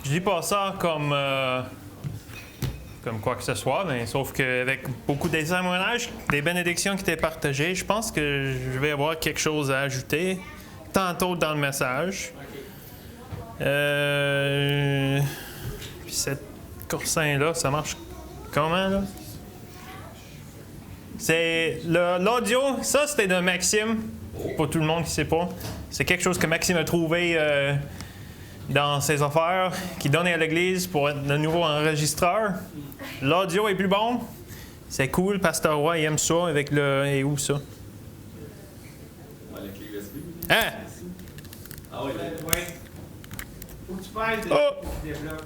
Je dis pas ça comme quoi que ce soit, mais sauf qu'avec beaucoup des témoignages, des bénédictions qui étaient partagées, je pense que je vais avoir quelque chose à ajouter tantôt dans le message. Puis cette coursin-là, ça marche comment, là? C'est l'audio, ça c'était de Maxime, pour tout le monde qui ne sait pas. C'est quelque chose que Maxime a trouvé dans ses affaires, qu'il donnait à l'église pour être de nouveau enregistreur. L'audio est plus bon. C'est cool, Pasteur Roy il aime ça avec le... Et où ça? La clé USB. Hein? Ah oui. Faut que tu pèses Oh! tu développes.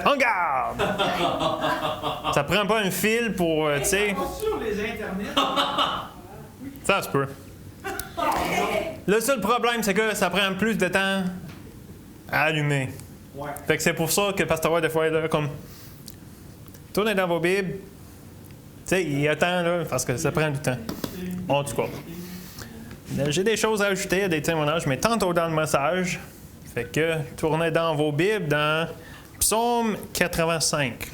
En garde! Ça prend pas un fil pour, tu sais... Pas sur les internets. Ça se peut. Le seul problème, c'est que ça prend plus de temps à allumer. Ouais. Fait que c'est pour ça que Pasteur Roy, des fois, est là, comme... Tournez dans vos Bibles. Tu sais, il attend, là, parce que ça prend du temps. En tout cas. J'ai des choses à ajouter, des témoignages, mais tantôt dans le message. Fait que tournez dans vos Bibles, dans Psaume 85.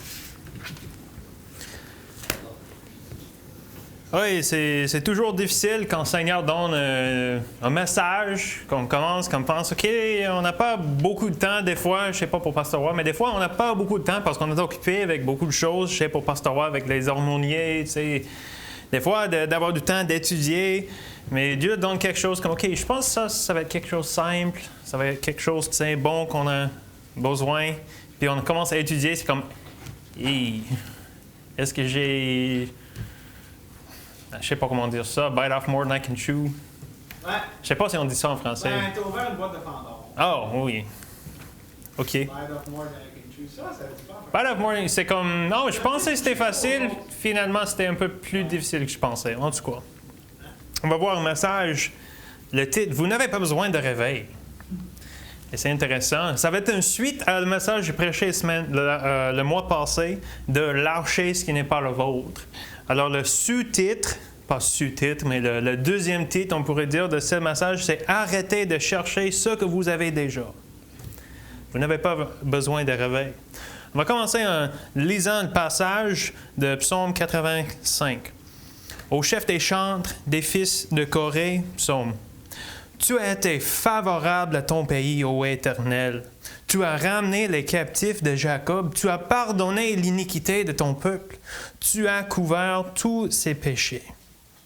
Oui, c'est toujours difficile quand le Seigneur donne un message, qu'on commence, qu'on pense, OK, on n'a pas beaucoup de temps des fois, je sais pas pour Pasteur Roy, mais des fois, on n'a pas beaucoup de temps parce qu'on est occupé avec beaucoup de choses, je sais pour Pasteur Roy, avec les harmoniers, tu sais. Des fois, d'avoir du temps d'étudier, mais Dieu donne quelque chose comme, OK, je pense que ça va être quelque chose de simple, ça va être quelque chose de bon qu'on a besoin, puis on commence à étudier, c'est comme, hey, est-ce que j'ai... Je sais pas comment dire ça. Bite off more than I can chew. Ouais. Je sais pas si on dit ça en français. Ben, t'as ouvert une boîte de Pandore. Oh, oui. OK. Bite off more than I can chew. Ça dit pas. Bite off more, c'est comme... Non, je pensais que c'était facile. Finalement, c'était un peu plus difficile que je pensais. En tout cas. On va voir un message. Le titre, vous n'avez pas besoin de réveil. Et c'est intéressant. Ça va être une suite à le message que j'ai prêché le mois passé de lâcher ce qui n'est pas le vôtre. Alors, le sous-titre, pas sous-titre, mais le deuxième titre, on pourrait dire, de ce message, c'est « Arrêtez de chercher ce que vous avez déjà ». Vous n'avez pas besoin de réveil. On va commencer en lisant le passage de Psaume 85. Au chef des chantres, des fils de Corée, psaume. « Tu as été favorable à ton pays, ô Éternel. Tu as ramené les captifs de Jacob. Tu as pardonné l'iniquité de ton peuple. Tu as couvert tous ses péchés. »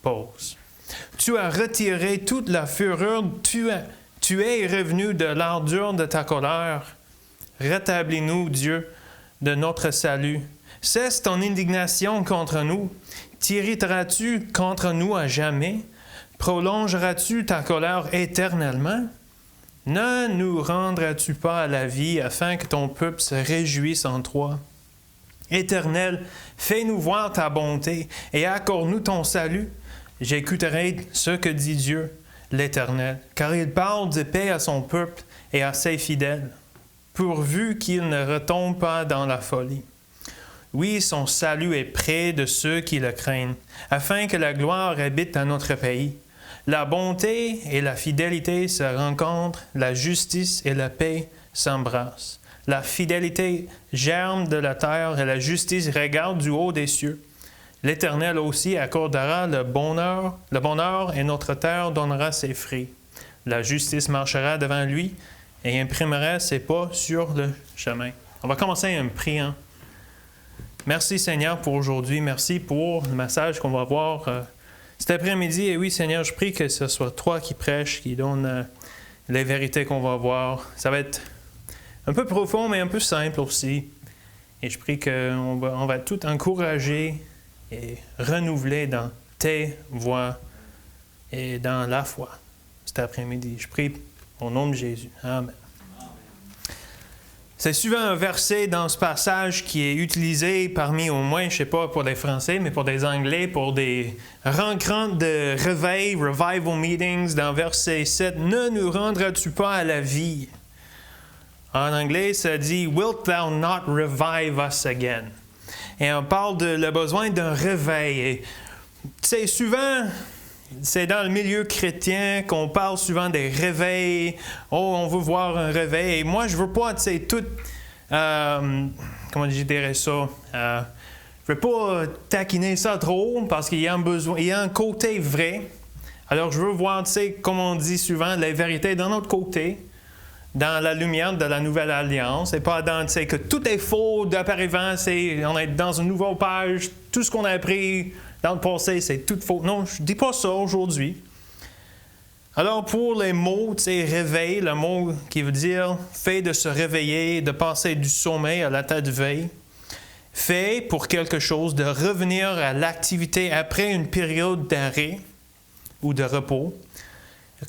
Pause. « Tu as retiré toute la fureur. Tu es revenu de l'ardeur de ta colère. Rétablis-nous, Dieu, de notre salut. Cesse ton indignation contre nous. T'irriteras-tu contre nous à jamais? Prolongeras-tu ta colère éternellement? Ne nous rendras-tu pas à la vie afin que ton peuple se réjouisse en toi? Éternel, fais-nous voir ta bonté et accorde-nous ton salut. J'écouterai ce que dit Dieu, l'Éternel, car il parle de paix à son peuple et à ses fidèles, pourvu qu'il ne retombe pas dans la folie. Oui, son salut est près de ceux qui le craignent, afin que la gloire habite dans notre pays. La bonté et la fidélité se rencontrent, la justice et la paix s'embrassent. La fidélité germe de la terre et la justice regarde du haut des cieux. L'Éternel aussi accordera le bonheur et notre terre donnera ses fruits. La justice marchera devant lui et imprimera ses pas sur le chemin. On va commencer en priant. Merci Seigneur pour aujourd'hui. Merci pour le message qu'on va voir cet après-midi. Et oui Seigneur, je prie que ce soit toi qui prêches, qui donne les vérités qu'on va voir. Ça va être un peu profond, mais un peu simple aussi. Et je prie qu'on va être tout encouragés et renouvelés dans tes voies et dans la foi cet après-midi. Je prie au nom de Jésus. Amen. C'est souvent un verset dans ce passage qui est utilisé parmi, au moins, je ne sais pas pour les Français, mais pour des Anglais, pour des rencontres de réveil, revival meetings, dans verset 7, « Ne nous rendras-tu pas à la vie? » En anglais, ça dit « Wilt thou not revive us again? » Et on parle de le besoin d'un réveil. Et, tu sais, souvent, c'est dans le milieu chrétien qu'on parle souvent des réveils. Oh, on veut voir un réveil. Et moi, je veux pas, tu sais, tout comment je dirais ça? Je ne veux pas taquiner ça trop parce qu'il y a un besoin, il y a un côté vrai. Alors, je veux voir, tu sais, comme on dit souvent, la vérité d'un autre côté, dans la lumière de la nouvelle alliance, et pas dans, tu sais, que tout est faux d'auparavant, on est dans une nouvelle page, tout ce qu'on a appris dans le passé, c'est tout faux. Non, je ne dis pas ça aujourd'hui. Alors, pour les mots, tu sais, réveil, le mot qui veut dire fait de se réveiller, de passer du sommeil à l'état de veille, fait pour quelque chose de revenir à l'activité après une période d'arrêt ou de repos.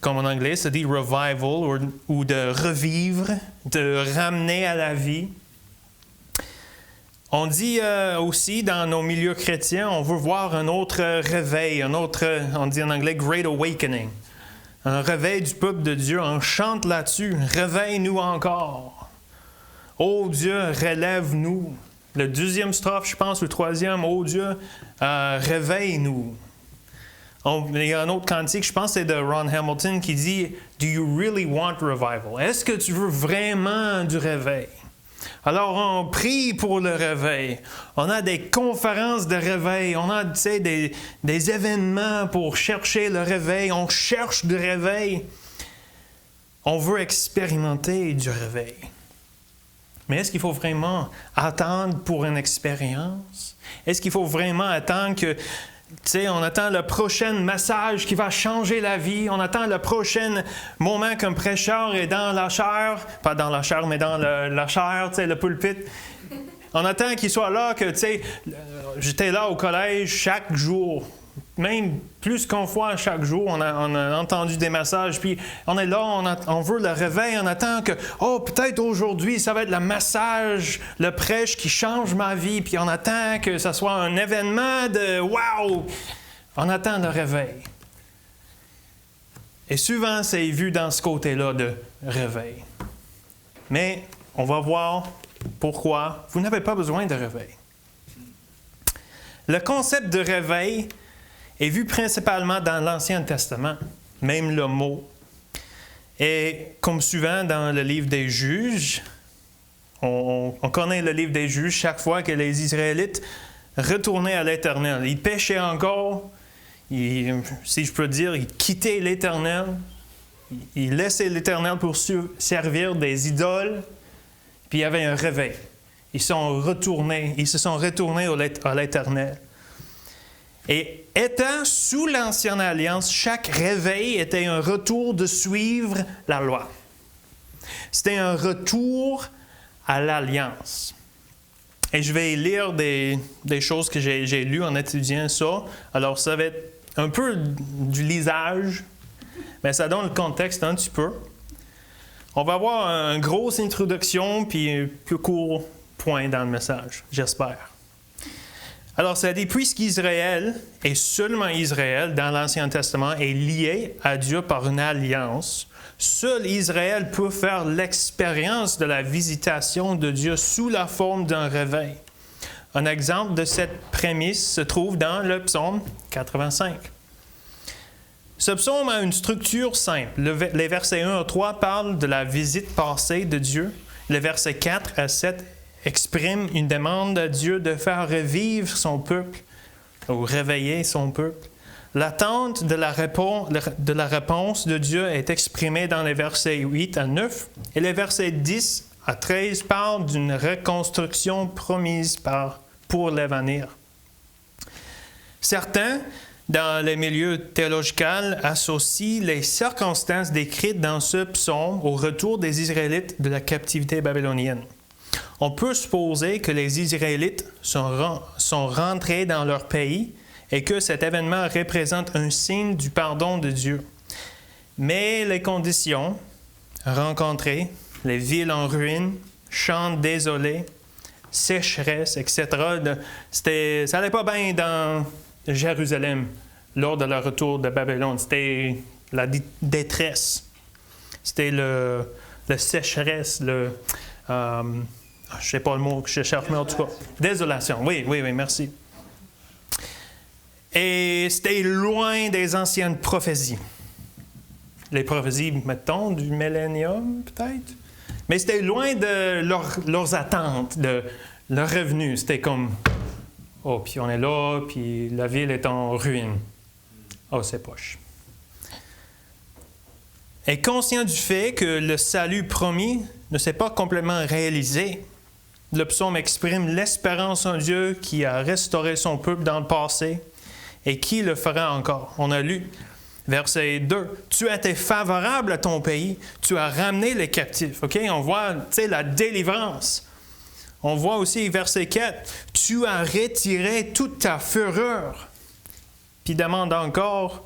Comme en anglais, ça dit revival ou de revivre, de ramener à la vie. On dit aussi dans nos milieux chrétiens, on veut voir un autre réveil, on dit en anglais Great Awakening. Un réveil du peuple de Dieu, on chante là-dessus, réveille-nous encore. Oh Dieu, relève-nous. Le deuxième strophe, je pense, le troisième, oh Dieu, réveille-nous. Il y a un autre cantique, je pense que c'est de Ron Hamilton, qui dit « Do you really want revival? » Est-ce que tu veux vraiment du réveil? Alors, on prie pour le réveil. On a des conférences de réveil. On a, tu sais, des événements pour chercher le réveil. On cherche du réveil. On veut expérimenter du réveil. Mais est-ce qu'il faut vraiment attendre pour une expérience? Est-ce qu'il faut vraiment attendre que... Tu sais, on attend le prochain message qui va changer la vie. On attend le prochain moment qu'un prêcheur est dans la chair. Pas dans la chair, mais dans la chair, tu sais, le pulpit. On attend qu'il soit là, que, tu sais, j'étais là au collège chaque jour. Même plus qu'une fois chaque jour, on a entendu des messages, puis on est là, on veut le réveil, on attend que, oh, peut-être aujourd'hui, ça va être le message, le prêche qui change ma vie, puis on attend que ça soit un événement de wow! On attend le réveil. Et souvent, c'est vu dans ce côté-là de réveil. Mais on va voir pourquoi vous n'avez pas besoin de réveil. Le concept de réveil est vu principalement dans l'Ancien Testament, même le mot. Et comme souvent dans le livre des Juges, on connaît le livre des Juges, chaque fois que les Israélites retournaient à l'Éternel. Ils péchaient encore, si je peux dire, ils quittaient l'Éternel, ils laissaient l'Éternel pour servir des idoles, puis il y avait un réveil. Ils se sont retournés à l'Éternel. Et étant sous l'Ancienne Alliance, chaque réveil était un retour de suivre la loi. C'était un retour à l'Alliance. Et je vais lire des choses que j'ai lues en étudiant ça. Alors, ça va être un peu du lisage, mais ça donne le contexte un petit peu. On va avoir une grosse introduction, puis un plus court point dans le message, j'espère. Alors, ça dit, puisqu'Israël, et seulement Israël, dans l'Ancien Testament, est lié à Dieu par une alliance, seul Israël peut faire l'expérience de la visitation de Dieu sous la forme d'un réveil. Un exemple de cette prémisse se trouve dans le psaume 85. Ce psaume a une structure simple. Les versets 1 à 3 parlent de la visite passée de Dieu. Les versets 4 à 7 exprime une demande à Dieu de faire revivre son peuple ou réveiller son peuple. L'attente de la réponse de Dieu est exprimée dans les versets 8 à 9 et les versets 10 à 13 parlent d'une reconstruction promise pour l'avenir. Certains, dans les milieux théologiques, associent les circonstances décrites dans ce psaume au retour des Israélites de la captivité babylonienne. On peut supposer que les Israélites sont rentrés dans leur pays et que cet événement représente un signe du pardon de Dieu. Mais les conditions rencontrées, les villes en ruine, champs désolés, sécheresse, etc., ça n'allait pas bien dans Jérusalem lors de leur retour de Babylone. C'était la détresse. C'était la sécheresse, je ne sais pas le mot que je cherche, mais en tout cas, désolation. Oui, merci. Et c'était loin des anciennes prophéties. Les prophéties, mettons, du millénium, peut-être. Mais c'était loin de leurs attentes, de leur revenu. C'était comme, oh, puis on est là, puis la ville est en ruine. Oh, c'est poche. Et conscient du fait que le salut promis ne s'est pas complètement réalisé, le psaume exprime l'espérance en Dieu qui a restauré son peuple dans le passé et qui le fera encore. On a lu verset 2. « Tu as été favorable à ton pays, tu as ramené les captifs. » OK? On voit, la délivrance. On voit aussi verset 4. « Tu as retiré toute ta fureur. » Puis il demande encore,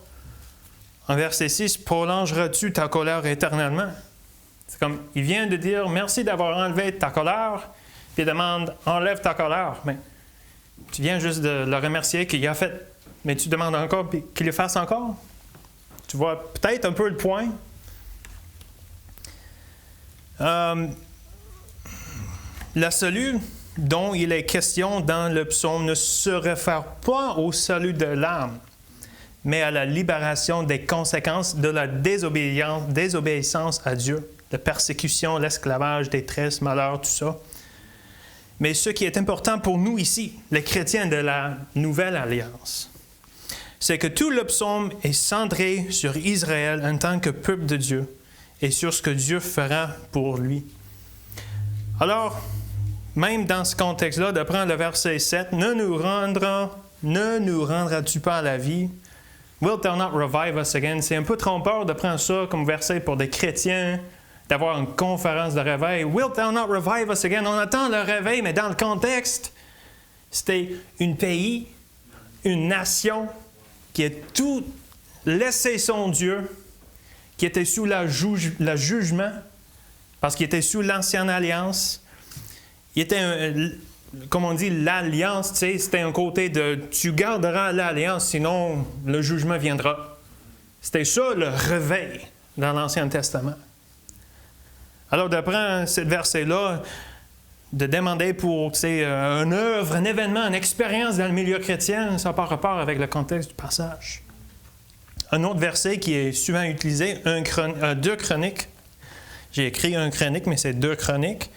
en verset 6, « Prolongeras-tu ta colère éternellement? » C'est comme, il vient de dire, « Merci d'avoir enlevé ta colère. » Puis il demande, « Enlève ta colère. » Mais tu viens juste de le remercier qu'il a fait. Mais tu demandes encore qu'il le fasse encore? Tu vois peut-être un peu le point. Le salut dont il est question dans le psaume ne se réfère pas au salut de l'âme, mais à la libération des conséquences de la désobéissance à Dieu, la persécution, l'esclavage, détresse, malheur, tout ça. Mais ce qui est important pour nous ici, les chrétiens de la Nouvelle Alliance, c'est que tout le psaume est centré sur Israël en tant que peuple de Dieu et sur ce que Dieu fera pour lui. Alors, même dans ce contexte-là, de prendre le verset 7, « Ne nous rendras-tu pas à la vie? Wilt thou not revive us again? » C'est un peu trompeur de prendre ça comme verset pour des chrétiens, d'avoir une conférence de réveil. « Wilt thou not revive us again? » On attend le réveil, mais dans le contexte, c'était un pays, une nation qui a tout laissé son Dieu, qui était sous le jugement, parce qu'il était sous l'Ancienne Alliance. Il était, comme on dit, l'Alliance, tu sais, c'était un côté de « tu garderas l'Alliance, sinon le jugement viendra ». C'était ça le réveil dans l'Ancien Testament. Alors, d'après ce verset-là, de demander pour une œuvre, un événement, une expérience dans le milieu chrétien, ça n'a pas rapport avec le contexte du passage. Un autre verset qui est souvent utilisé, 2 Chroniques. J'ai écrit 1 Chronique, mais c'est 2 Chroniques.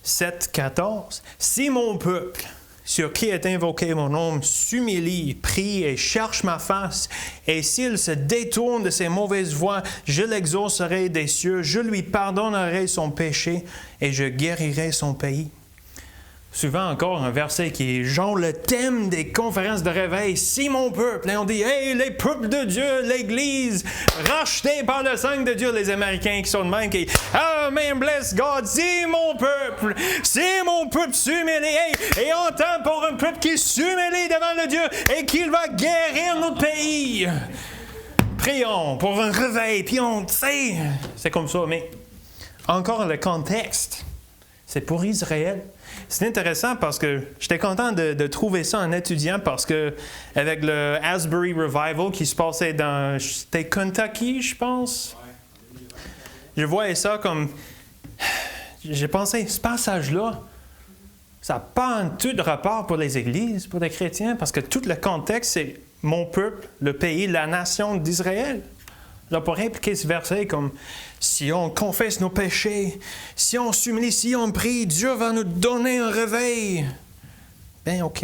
7, 14. « Si mon peuple, sur qui est invoqué mon nom, s'humilie, prie et cherche ma face, et s'il se détourne de ses mauvaises voies, je l'exaucerai des cieux, je lui pardonnerai son péché et je guérirai son pays. » Souvent encore un verset qui est genre le thème des conférences de réveil. « Si mon peuple », et on dit « Hey, les peuples de Dieu, l'Église, rachetés par le sang de Dieu », les Américains qui sont de même, qui « Amen, bless God, si mon peuple s'humilie, hey, et on entend pour un peuple qui s'humilie devant le Dieu et qu'il va guérir notre pays. » Prions pour un réveil, puis on sait, c'est comme ça, mais encore le contexte, c'est pour Israël. C'est intéressant parce que j'étais content de trouver ça en étudiant parce que avec le Asbury Revival qui se passait dans, c'était Kentucky, je pense. Je voyais ça comme, j'ai pensé, ce passage-là, ça n'a pas un tout de rapport pour les églises, pour les chrétiens, parce que tout le contexte, c'est mon peuple, le pays, la nation d'Israël. Là, pour impliquer ce verset comme si on confesse nos péchés, si on s'humilie, si on prie, Dieu va nous donner un réveil. Bien, OK.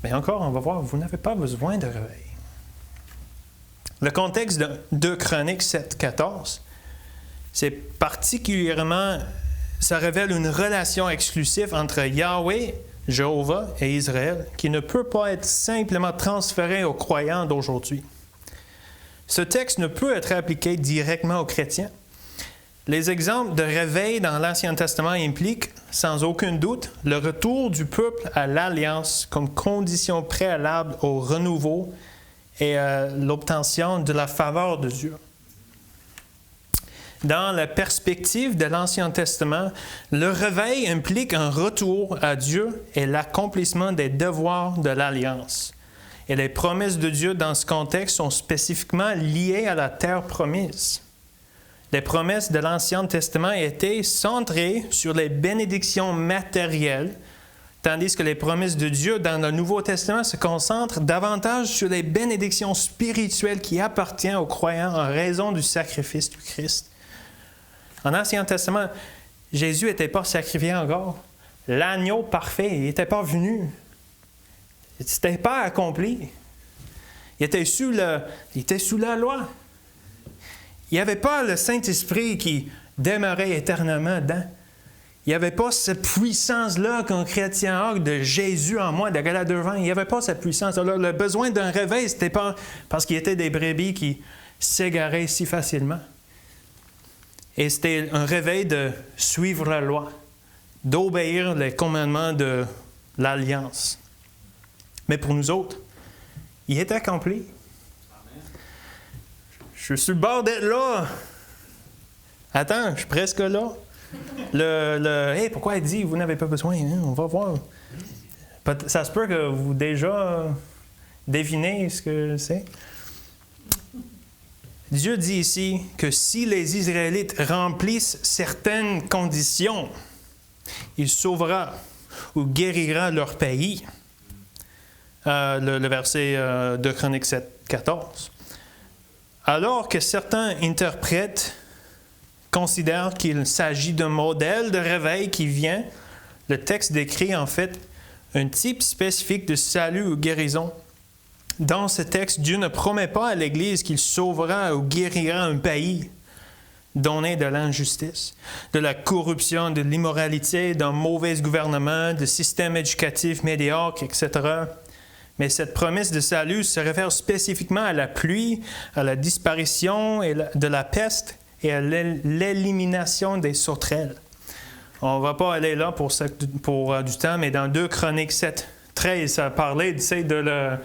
Mais encore, on va voir, vous n'avez pas besoin de réveil. Le contexte de 2 Chroniques 7, 14, c'est particulièrement, ça révèle une relation exclusive entre Yahweh, Jéhovah et Israël, qui ne peut pas être simplement transférée aux croyants d'aujourd'hui. Ce texte ne peut être appliqué directement aux chrétiens. Les exemples de réveil dans l'Ancien Testament impliquent, sans aucun doute, le retour du peuple à l'alliance comme condition préalable au renouveau et à l'obtention de la faveur de Dieu. Dans la perspective de l'Ancien Testament, le réveil implique un retour à Dieu et l'accomplissement des devoirs de l'alliance. Et les promesses de Dieu dans ce contexte sont spécifiquement liées à la terre promise. Les promesses de l'Ancien Testament étaient centrées sur les bénédictions matérielles, tandis que les promesses de Dieu dans le Nouveau Testament se concentrent davantage sur les bénédictions spirituelles qui appartiennent aux croyants en raison du sacrifice du Christ. En Ancien Testament, Jésus n'était pas sacrifié encore. L'agneau parfait, il n'était pas venu. Ce n'était pas accompli. Il était sous la loi. Il n'y avait pas le Saint-Esprit qui demeurait éternellement dedans. Il n'y avait pas cette puissance-là qu'un chrétien a de Jésus en moi, de Galates 2:20. Il n'y avait pas cette puissance-là. Le besoin d'un réveil, ce n'était pas parce qu'il y était des brebis qui s'égaraient si facilement. Et c'était un réveil de suivre la loi, d'obéir les commandements de l'Alliance. Mais pour nous autres, il est accompli. Je suis sur le bord d'être là. Attends, je suis presque là. Hey, pourquoi il dit vous n'avez pas besoin? Hein? On va voir. Ça se peut que vous déjà devinez ce que c'est. Dieu dit ici que si les Israélites remplissent certaines conditions, il sauvera ou guérira leur pays. Le verset de Chroniques 7, 14. Alors que certains interprètes considèrent qu'il s'agit d'un modèle de réveil qui vient, le texte décrit en fait un type spécifique de salut ou guérison. Dans ce texte, Dieu ne promet pas à l'Église qu'il sauvera ou guérira un pays donné de l'injustice, de la corruption, de l'immoralité, d'un mauvais gouvernement, de systèmes éducatifs médiocres, etc. Mais cette promesse de salut se réfère spécifiquement à la pluie, à la disparition de la peste et à l'élimination des sauterelles. On ne va pas aller là pour du temps, mais dans 2 Chroniques 7, 13, ça parlait de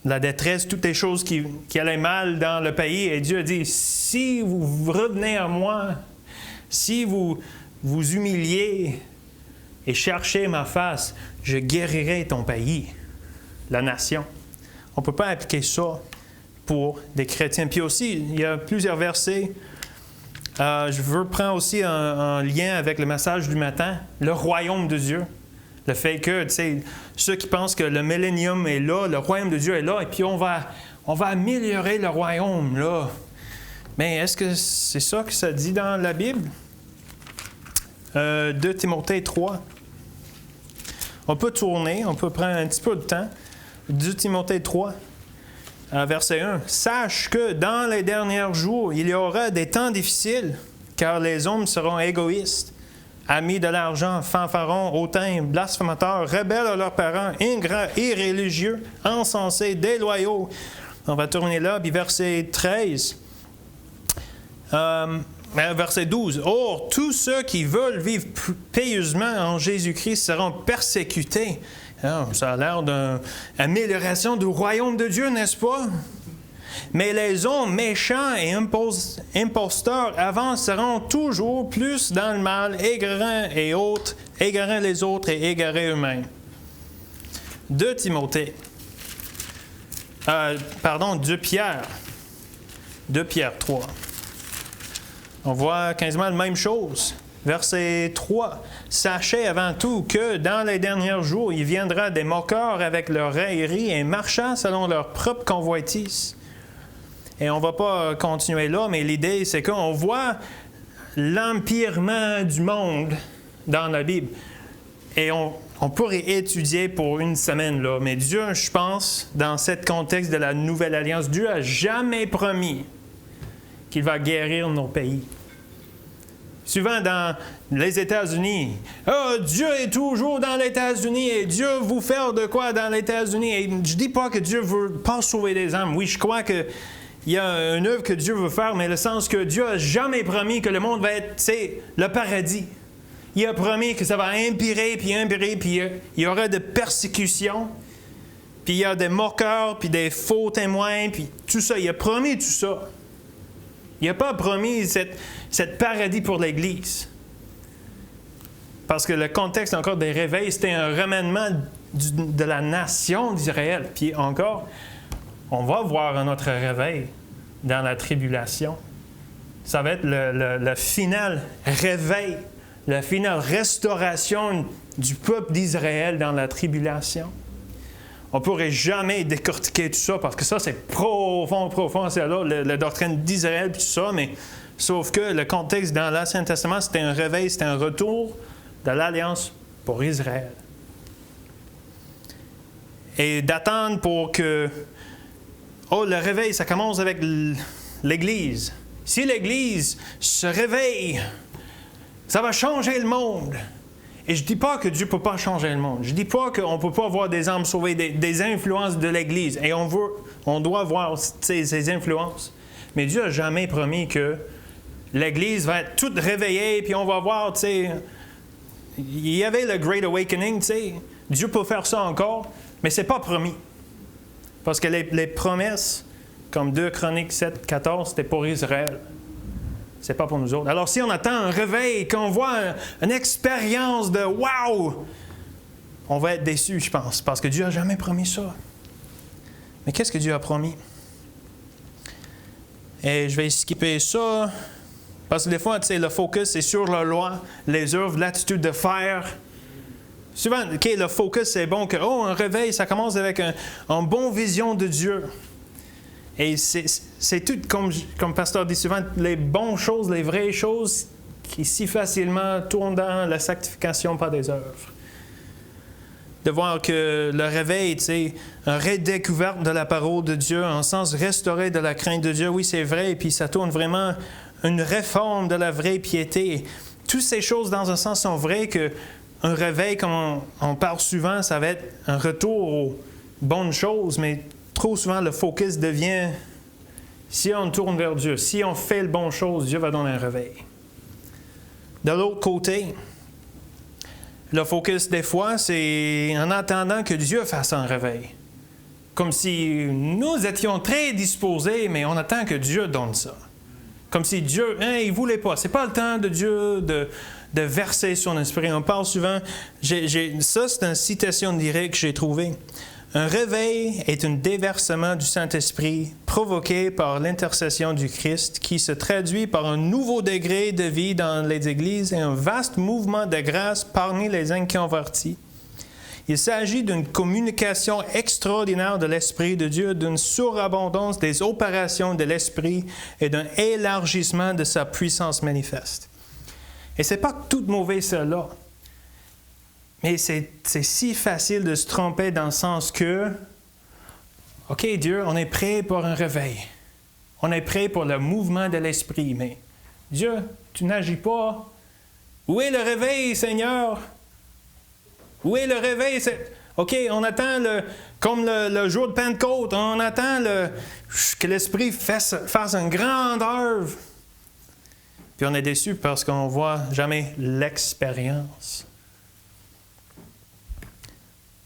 la détresse, toutes les choses qui allaient mal dans le pays. Et Dieu a dit, si vous revenez à moi, si vous vous humiliez et cherchez ma face, je guérirai ton pays, la nation. On ne peut pas appliquer ça pour des chrétiens. Puis aussi, il y a plusieurs versets. Je veux prendre aussi un lien avec le message du matin, le royaume de Dieu. Le fait que, tu sais, ceux qui pensent que le millénium est là, le royaume de Dieu est là, et puis on va améliorer le royaume, là. Mais est-ce que c'est ça que ça dit dans la Bible? 2 Timothée 3. On peut tourner, on peut prendre un petit peu de temps. 2 Timothée 3, verset 1. « Sache que dans les derniers jours, il y aura des temps difficiles, car les hommes seront égoïstes, amis de l'argent, fanfarons, hautains, blasphémateurs, rebelles à leurs parents, ingrats, irréligieux, insensés, déloyaux. » On va tourner là, puis verset 13. Verset 12. « Or, tous ceux qui veulent vivre pieusement en Jésus-Christ seront persécutés. » Ça a l'air d'une amélioration du royaume de Dieu, n'est-ce pas? Mais les hommes méchants et imposteurs avanceront toujours plus dans le mal, égarant les autres et égarés eux-mêmes. 2 Timothée. 2 Pierre. 2 Pierre 3. On voit quasiment la même chose. Verset 3. « Sachez avant tout que dans les derniers jours, il viendra des moqueurs avec leur raillerie et marchant selon leur propre convoitise. » Et on ne va pas continuer là, mais l'idée, c'est qu'on voit l'empirement du monde dans la Bible. Et on pourrait étudier pour une semaine, là. Mais Dieu, je pense, dans ce contexte de la Nouvelle Alliance, Dieu n'a jamais promis qu'il va guérir nos pays. Souvent dans les États-Unis, « Oh, Dieu est toujours dans les États-Unis et Dieu veut faire de quoi dans les États-Unis? » Et je ne dis pas que Dieu ne veut pas sauver des âmes. Oui, je crois qu'il y a une œuvre que Dieu veut faire, mais le sens que Dieu n'a jamais promis que le monde va être, c'est le paradis. Il a promis que ça va empirer, puis il y aura des persécutions, puis il y a des moqueurs, puis des faux témoins, puis tout ça. Il a promis tout ça. Il n'a pas promis cette paradis pour l'Église. Parce que le contexte encore des réveils, c'était un remaniement de la nation d'Israël. Puis encore, on va voir un autre réveil dans la tribulation. Ça va être le final réveil, la finale restauration du peuple d'Israël dans la tribulation. On ne pourrait jamais décortiquer tout ça parce que ça, c'est profond. C'est là la doctrine d'Israël et tout ça, mais Sauf que le contexte dans l'Ancien Testament, c'était un réveil, c'était un retour de l'Alliance pour Israël. Et d'attendre pour que... Oh, le réveil, ça commence avec l'Église. Si l'Église se réveille, ça va changer le monde. Et je ne dis pas que Dieu ne peut pas changer le monde. Je ne dis pas qu'on ne peut pas avoir des âmes sauvées, des influences de l'Église. Et on doit voir ces influences. Mais Dieu n'a jamais promis que l'Église va être toute réveillée, puis on va voir, tu sais... Il y avait le Great Awakening, tu sais. Dieu peut faire ça encore, mais ce n'est pas promis. Parce que les promesses, comme 2 Chroniques 7, 14, c'était pour Israël. C'est pas pour nous autres. Alors, si on attend un réveil, qu'on voit une expérience de « wow », on va être déçus, je pense, parce que Dieu n'a jamais promis ça. Mais qu'est-ce que Dieu a promis? Et je vais skipper ça, parce que des fois, tu sais, le focus est sur la loi, les œuvres, l'attitude de faire. Souvent, OK, le focus, c'est bon que, un réveil, ça commence avec une bonne vision de Dieu. Et c'est tout, comme Pasteur dit souvent, les bonnes choses, les vraies choses qui si facilement tournent dans la sanctification par des œuvres. De voir que le réveil, tu sais, une redécouverte de la parole de Dieu, un sens restauré de la crainte de Dieu, oui, c'est vrai, et puis ça tourne vraiment une réforme de la vraie piété. Toutes ces choses, dans un sens, sont vraies que un réveil, comme on parle souvent, ça va être un retour aux bonnes choses, mais trop souvent, le focus devient, si on tourne vers Dieu, si on fait les bonnes choses, Dieu va donner un réveil. De l'autre côté, le focus, des fois, c'est en attendant que Dieu fasse un réveil. Comme si nous étions très disposés, mais on attend que Dieu donne ça. Comme si Dieu, il ne voulait pas. Ce n'est pas le temps de Dieu de verser son esprit. On parle souvent, ça c'est une citation directe que j'ai trouvée. Un réveil est un déversement du Saint-Esprit provoqué par l'intercession du Christ qui se traduit par un nouveau degré de vie dans les églises et un vaste mouvement de grâce parmi les inconvertis. Il s'agit d'une communication extraordinaire de l'Esprit de Dieu, d'une surabondance des opérations de l'Esprit et d'un élargissement de sa puissance manifeste. Et ce n'est pas tout mauvais cela. Mais c'est si facile de se tromper dans le sens que, OK, Dieu, on est prêt pour un réveil. On est prêt pour le mouvement de l'Esprit. Mais Dieu, tu n'agis pas. Où est le réveil, Seigneur? Où est le réveil? OK, on attend comme le jour de Pentecôte, on attend que l'Esprit fasse une grande œuvre. Puis on est déçu parce qu'on ne voit jamais l'expérience.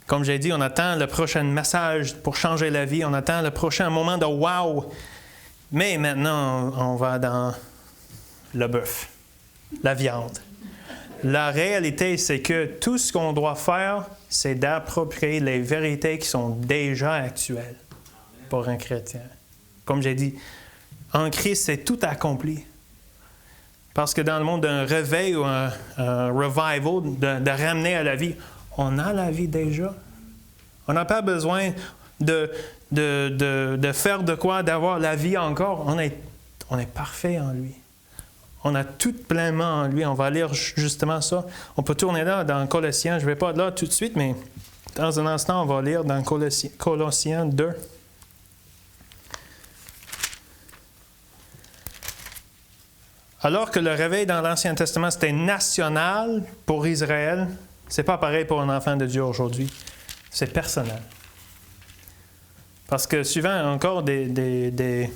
Comme j'ai dit, on attend le prochain message pour changer la vie. On attend le prochain moment de « wow ». Mais maintenant, on va dans le bœuf, la viande. La réalité, c'est que tout ce qu'on doit faire, c'est d'approprier les vérités qui sont déjà actuelles pour un chrétien. Comme j'ai dit, en Christ, c'est tout accompli. Parce que dans le monde d'un réveil ou un revival, de ramener à la vie, on a la vie déjà. On n'a pas besoin de faire de quoi, d'avoir la vie encore. On est parfait en lui. On a tout pleinement en lui. On va lire justement ça. On peut tourner là dans Colossiens. Je ne vais pas là tout de suite, mais dans un instant, on va lire dans Colossiens 2. Alors que le réveil dans l'Ancien Testament, c'était national pour Israël, c'est pas pareil pour un enfant de Dieu aujourd'hui. C'est personnel. Parce que souvent, encore des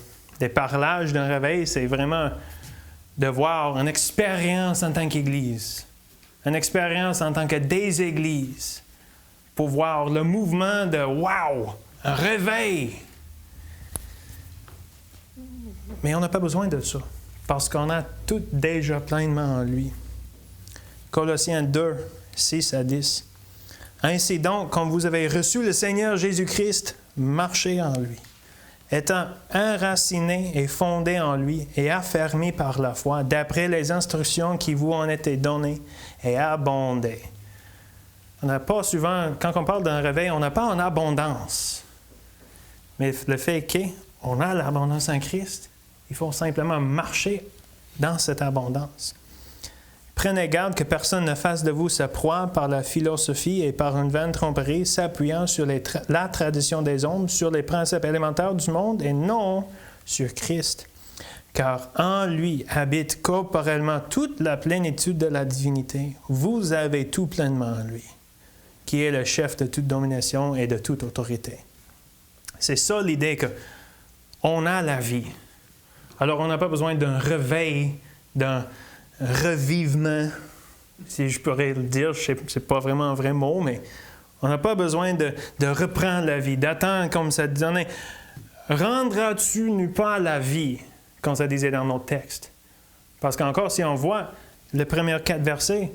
parlages d'un réveil, c'est vraiment de voir une expérience en tant qu'Église, une expérience en tant que des églises, pour voir le mouvement de « wow », un réveil. Mais on n'a pas besoin de ça, parce qu'on a tout déjà pleinement en lui. Colossiens 2, 6 à 10. Ainsi donc, comme vous avez reçu le Seigneur Jésus-Christ, marchez en lui, étant enracinés et fondés en lui et affermis par la foi, d'après les instructions qui vous ont été données, et abondez. On n'a pas souvent, quand on parle d'un réveil, on n'a pas en abondance. Mais le fait qu'on a l'abondance en Christ, il faut simplement marcher dans cette abondance. Prenez garde que personne ne fasse de vous sa proie par la philosophie et par une vaine tromperie, s'appuyant sur la tradition des hommes, sur les principes élémentaires du monde et non sur Christ. Car en lui habite corporellement toute la plénitude de la divinité. Vous avez tout pleinement en lui, qui est le chef de toute domination et de toute autorité. C'est ça l'idée qu'on a la vie. Alors on n'a pas besoin d'un réveil, d'un revivement, si je pourrais le dire, c'est pas vraiment un vrai mot, mais on n'a pas besoin de reprendre la vie, d'attendre comme ça disait. Rendras-tu nu pas la vie, comme ça disait dans notre texte? Parce qu'encore, si on voit les premiers 4 versets,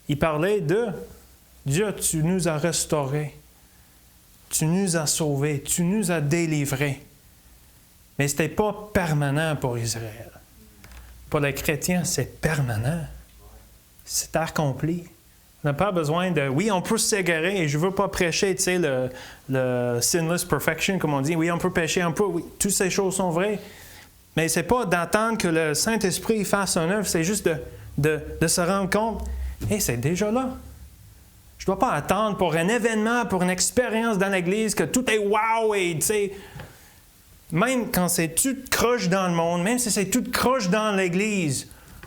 il parlait de Dieu, tu nous as restaurés, tu nous as sauvés, tu nous as délivrés. Mais ce n'était pas permanent pour Israël. Pour les chrétiens, c'est permanent. C'est accompli. On n'a pas besoin de... Oui, on peut s'égarer, et je ne veux pas prêcher, tu sais, le sinless perfection, comme on dit. Oui, on peut pécher, on peut... Oui, toutes ces choses sont vraies. Mais ce n'est pas d'attendre que le Saint-Esprit fasse un œuvre, c'est juste de se rendre compte, hey, c'est déjà là. Je ne dois pas attendre pour un événement, pour une expérience dans l'Église, que tout est wow, et tu sais... Même quand c'est tout croche dans le monde, même si c'est tout croche dans l'Église,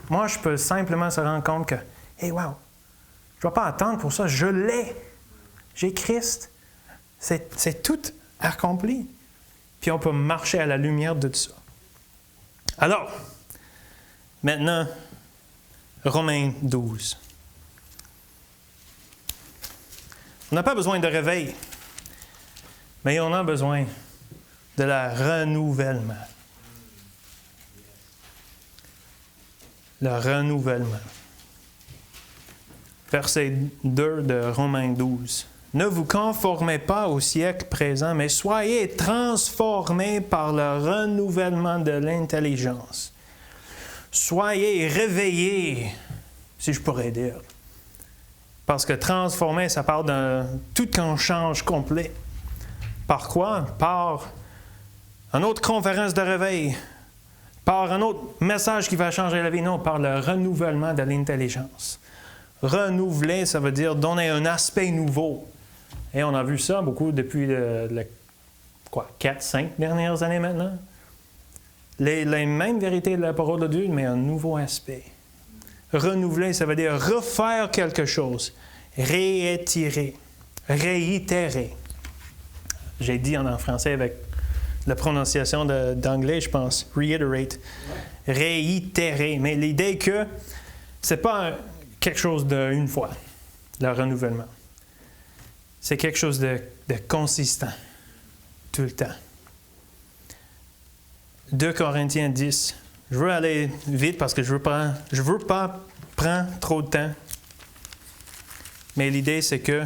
moi, je peux simplement se rendre compte que, hey, wow, je ne dois pas attendre pour ça, je l'ai. J'ai Christ. C'est tout accompli. Puis on peut marcher à la lumière de tout ça. Alors, maintenant, Romains 12. On n'a pas besoin de réveil, mais on a besoin de la renouvellement. Le renouvellement. Verset 2 de Romains 12. Ne vous conformez pas au siècle présent, mais soyez transformés par le renouvellement de l'intelligence. Soyez réveillés, si je pourrais dire. Parce que transformer, ça parle d'un tout qu'on change complet. Par quoi? Par une autre conférence de réveil, par un autre message qui va changer la vie. Non, par le renouvellement de l'intelligence. Renouveler, ça veut dire donner un aspect nouveau. Et on a vu ça beaucoup depuis 4-5 dernières années maintenant. Les mêmes vérités de la parole de Dieu, mais un nouveau aspect. Renouveler, ça veut dire refaire quelque chose. Réitérer. J'ai dit en français avec la prononciation d'anglais, je pense. Reiterate. Réitérer. Mais l'idée que ce n'est pas quelque chose d'une fois, le renouvellement. C'est quelque chose de consistant, tout le temps. 2 Corinthiens 10. Je veux aller vite parce que je veux pas prendre trop de temps. Mais l'idée, c'est que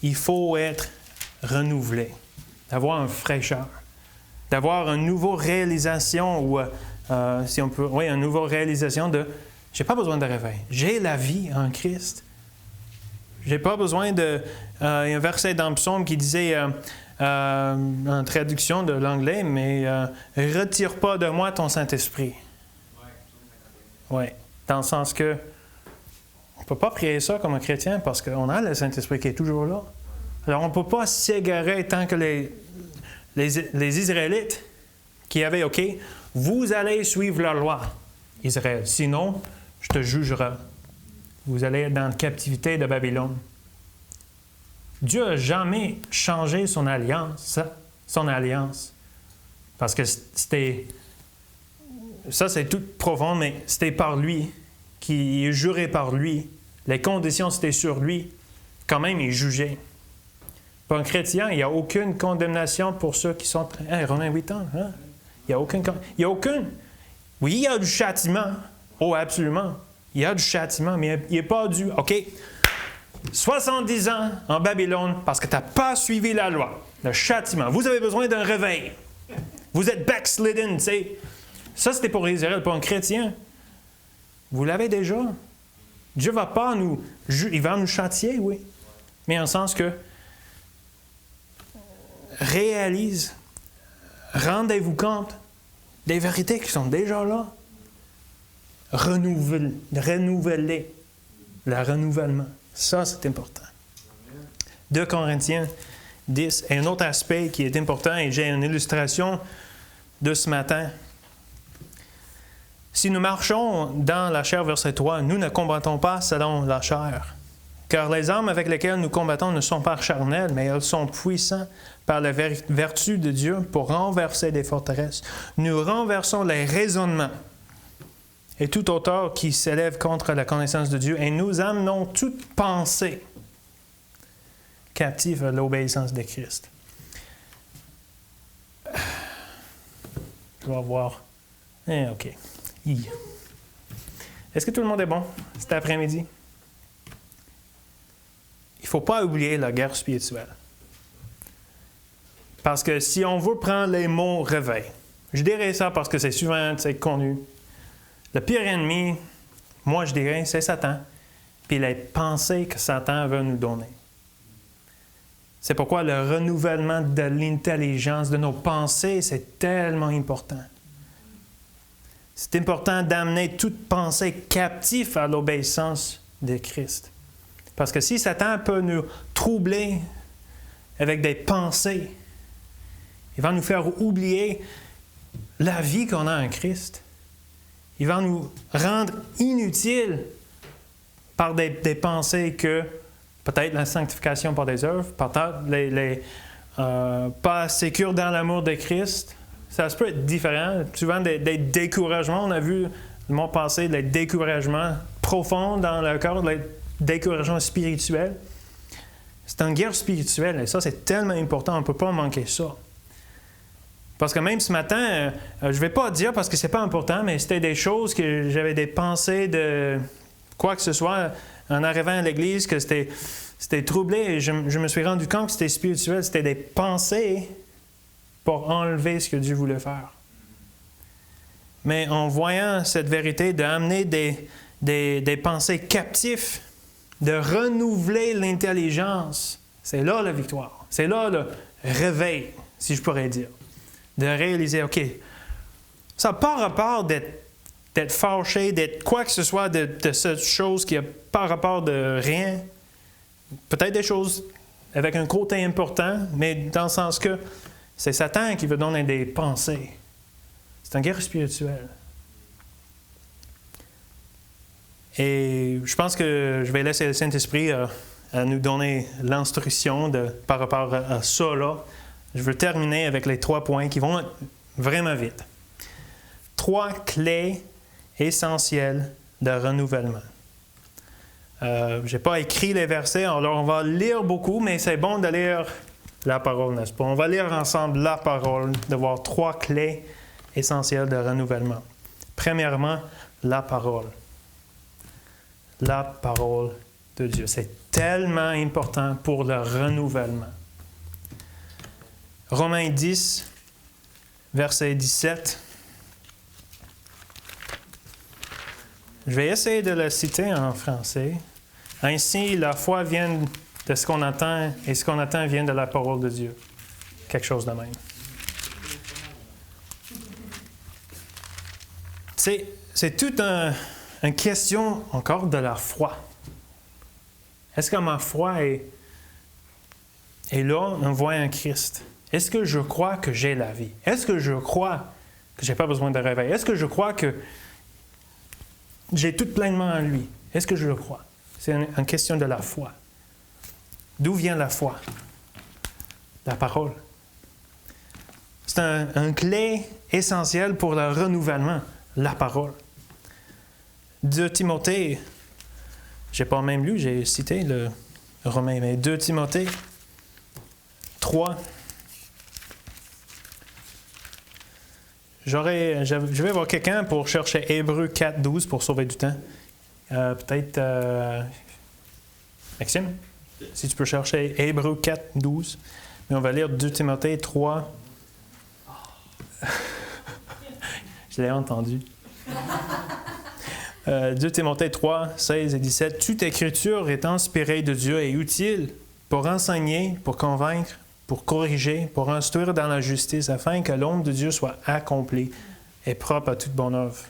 il faut être renouvelé, d'avoir une fraîcheur, d'avoir une nouvelle réalisation ou, si on peut, oui, une nouvelle réalisation de j'ai pas besoin de réveil. J'ai la vie en Christ. J'ai pas besoin de... il y a un verset dans le psaume qui disait, en traduction de l'anglais, mais retire pas de moi ton Saint-Esprit. Oui, dans le sens que on ne peut pas prier ça comme un chrétien parce qu'on a le Saint-Esprit qui est toujours là. Alors on ne peut pas s'égarer tant que les Israélites qui avaient, OK, vous allez suivre la loi, Israël, sinon je te jugerai. Vous allez être dans la captivité de Babylone. Dieu n'a jamais changé son alliance. Parce que c'était... Ça, c'est tout profond, mais c'était par lui, qui est juré par lui. Les conditions, c'était sur lui. Quand même, il jugeait. Pour un chrétien, il n'y a aucune condamnation pour ceux qui sont... Romains 8 ans, hein? Il n'y a aucune... Oui, il y a du châtiment. Oh, absolument. Il y a du châtiment, mais il n'est pas dû. OK, 70 ans en Babylone parce que tu n'as pas suivi la loi. Le châtiment. Vous avez besoin d'un réveil. Vous êtes backslidden, tu sais. Ça, c'était pour Israël, pour un chrétien. Vous l'avez déjà. Dieu ne va pas nous... Il va nous châtier, oui. Mais en sens que... rendez-vous compte des vérités qui sont déjà là. renouveler, le renouvellement. Ça, c'est important. 2 Corinthiens 10. Et un autre aspect qui est important, et j'ai une illustration de ce matin. Si nous marchons dans la chair, verset 3, nous ne combattons pas selon la chair. Car les armes avec lesquelles nous combattons ne sont pas charnelles, mais elles sont puissantes par la vertu de Dieu pour renverser des forteresses. Nous renversons les raisonnements et toute hauteur qui s'élève contre la connaissance de Dieu, et nous amenons toute pensée captive à l'obéissance de Christ. Je vais voir. OK. Est-ce que tout le monde est bon cet après-midi? Il ne faut pas oublier la guerre spirituelle. Parce que si on veut prendre les mots réveil, je dirais ça parce que c'est souvent connu. Le pire ennemi, moi je dirais, c'est Satan. Puis les pensées que Satan veut nous donner. C'est pourquoi le renouvellement de l'intelligence de nos pensées, c'est tellement important. C'est important d'amener toute pensée captive à l'obéissance de Christ. Parce que si Satan peut nous troubler avec des pensées, il va nous faire oublier la vie qu'on a en Christ. Il va nous rendre inutiles par des pensées que peut-être la sanctification par des œuvres, peut-être pas sécures dans l'amour de Christ. Ça peut être différent. Souvent des découragements. On a vu le mois passé des découragements profonds dans le cœur, des découragements spirituels. C'est une guerre spirituelle et ça, c'est tellement important. On ne peut pas manquer ça. Parce que même ce matin, je ne vais pas dire parce que ce n'est pas important, mais c'était des choses que j'avais des pensées de quoi que ce soit en arrivant à l'église, que c'était troublé et je me suis rendu compte que c'était spirituel. C'était des pensées pour enlever ce que Dieu voulait faire. Mais en voyant cette vérité, d'amener des pensées captives, de renouveler l'intelligence, c'est là la victoire. C'est là le réveil, si je pourrais dire. De réaliser, OK, ça n'a pas rapport d'être fâché, d'être quoi que ce soit de cette chose qui n'a pas rapport de rien. Peut-être des choses avec un côté important, mais dans le sens que c'est Satan qui veut donner des pensées. C'est une guerre spirituelle. Et je pense que je vais laisser le Saint-Esprit à nous donner l'instruction par rapport à ça là. Je veux terminer avec les 3 points qui vont vraiment vite. 3 clés essentielles de renouvellement. Je n'ai pas écrit les versets, alors on va lire beaucoup, mais c'est bon de lire la parole, n'est-ce pas? On va lire ensemble la parole, de voir 3 clés essentielles de renouvellement. Premièrement, la parole. La parole de Dieu. C'est tellement important pour le renouvellement. Romains 10, verset 17. Je vais essayer de le citer en français. Ainsi, la foi vient de ce qu'on entend, et ce qu'on entend vient de la parole de Dieu. Quelque chose de même. C'est toute une question encore de la foi. Est-ce que ma foi est là en voyant Christ? Est-ce que je crois que j'ai la vie? Est-ce que je crois que je n'ai pas besoin de réveil? Est-ce que je crois que j'ai tout pleinement en lui? Est-ce que je le crois? C'est une question de la foi. D'où vient la foi? La parole. C'est un clé essentiel pour le renouvellement, la parole. 2 Timothée, je n'ai pas même lu, j'ai cité le Romain, mais 2 Timothée 3. Je vais voir quelqu'un pour chercher Hébreux 4, 12 pour sauver du temps. Peut-être Maxime, si tu peux chercher Hébreux 4, 12. Mais on va lire 2 Timothée 3. Je l'ai entendu. 2 Timothée 3, 16 et 17. Toute écriture est inspirée de Dieu et utile pour enseigner, pour convaincre, pour corriger, pour instruire dans la justice, afin que l'homme de Dieu soit accompli et propre à toute bonne œuvre.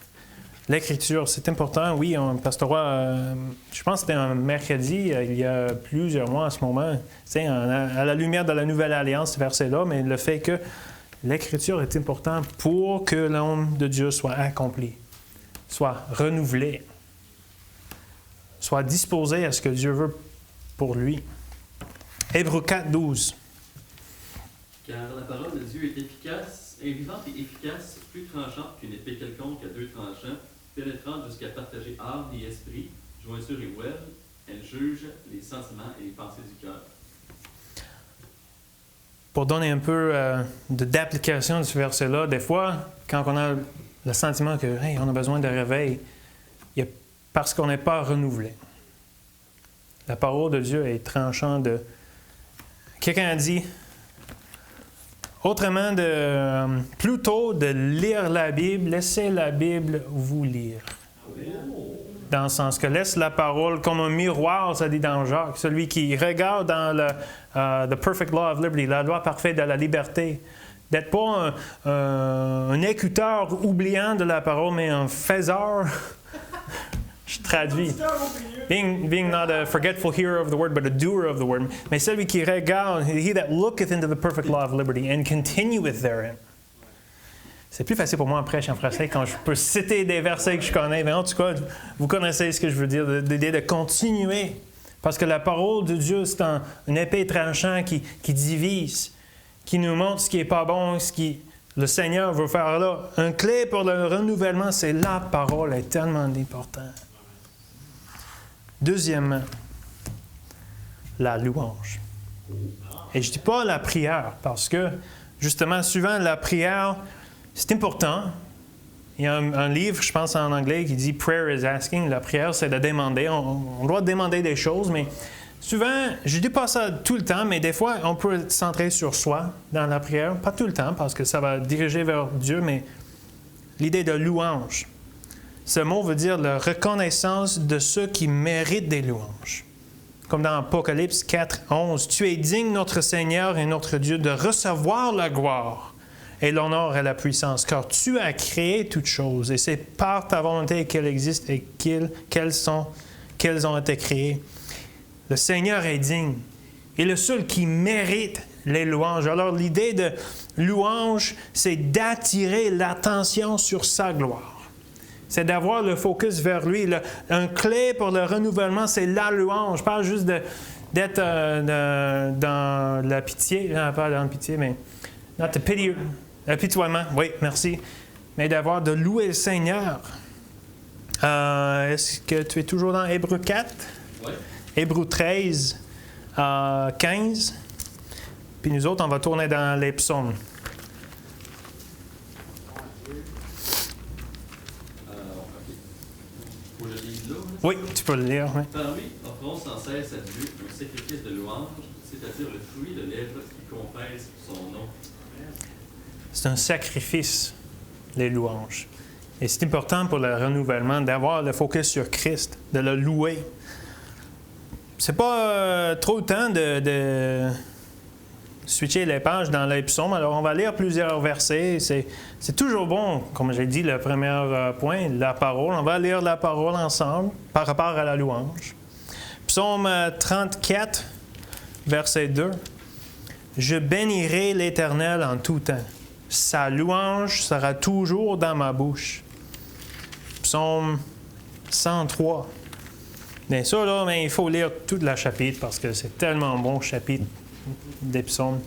L'Écriture, c'est important. Oui, pastorat, je pense que c'était un mercredi, il y a plusieurs mois en ce moment, à la lumière de la Nouvelle Alliance, ce verset-là, mais le fait que l'Écriture est importante pour que l'homme de Dieu soit accompli, soit renouvelé, soit disposé à ce que Dieu veut pour lui. Hébreux 4, 12. Car la parole de Dieu est efficace, est vivante et efficace, plus tranchante qu'une épée quelconque à deux tranchants, pénétrante jusqu'à partager âme et esprit, jointure et moelle. Elle juge les sentiments et les pensées du cœur. Pour donner un peu d'application de ce verset-là, des fois, quand on a le sentiment que hey, on a besoin de réveil, il y a parce qu'on n'est pas renouvelé. La parole de Dieu est tranchante de... Quelqu'un a dit, autrement, plutôt de lire la Bible, laissez la Bible vous lire. Dans le sens que laisse la parole comme un miroir, ça dit dans Jacques, celui qui regarde dans the perfect law of liberty, la loi parfaite de la liberté, d'être pas un écouteur oubliant de la parole, mais un faiseur. Je traduis. Being not a forgetful hearer of the word, but a doer of the word. Mais celui qui regarde, he that looketh into the perfect law of liberty and continueth therein. C'est plus facile pour moi en prêche en français quand je peux citer des versets que je connais. Mais en tout cas, vous connaissez ce que je veux dire, l'idée de continuer. Parce que la parole de Dieu, c'est une épée tranchante qui divise, qui nous montre ce qui n'est pas bon, ce qui le Seigneur veut faire là. Un clé pour le renouvellement, c'est la parole, est tellement important. Deuxièmement, la louange. Et je ne dis pas la prière, parce que, justement, souvent, la prière, c'est important. Il y a un livre, je pense en anglais, qui dit « Prayer is asking ». La prière, c'est de demander. On doit demander des choses, mais souvent, je ne dis pas ça tout le temps, mais des fois, on peut se centrer sur soi dans la prière. Pas tout le temps, parce que ça va diriger vers Dieu, mais l'idée de louange. Ce mot veut dire la reconnaissance de ceux qui méritent des louanges. Comme dans Apocalypse 4, 11. « Tu es digne, notre Seigneur et notre Dieu, de recevoir la gloire et l'honneur et la puissance, car tu as créé toutes choses, et c'est par ta volonté qu'elles existent et qu'elles ont été créées. Le Seigneur est digne, et le seul qui mérite les louanges. » Alors l'idée de louange, c'est d'attirer l'attention sur sa gloire. C'est d'avoir le focus vers lui. Un clé pour le renouvellement, c'est la louange. Pas juste d'être dans la pitié, non, pas dans la pitié, mais not the pity, l'apitoiement, oui, merci. Mais d'avoir de louer le Seigneur. Est-ce que tu es toujours dans Hébreux 4? Oui. Hébreux 13, 15. Puis nous autres, on va tourner dans les psaumes. Oui, tu peux le lire. Oui. Par lui, offrons sans cesse à Dieu un sacrifice de louange, c'est-à-dire le fruit de lèvres qui confessent son nom. C'est un sacrifice, les louanges. Et c'est important pour le renouvellement d'avoir le focus sur Christ, de le louer. C'est pas trop le temps de switcher les pages dans les psaumes. Alors, on va lire plusieurs versets. C'est toujours bon, comme j'ai dit, le premier point, la parole. On va lire la parole ensemble par rapport à la louange. Psaume 34, verset 2. « Je bénirai l'Éternel en tout temps. Sa louange sera toujours dans ma bouche. » Psaume 103. Bien sûr, là, mais il faut lire tout le chapitre parce que c'est tellement bon chapitre des psaumes.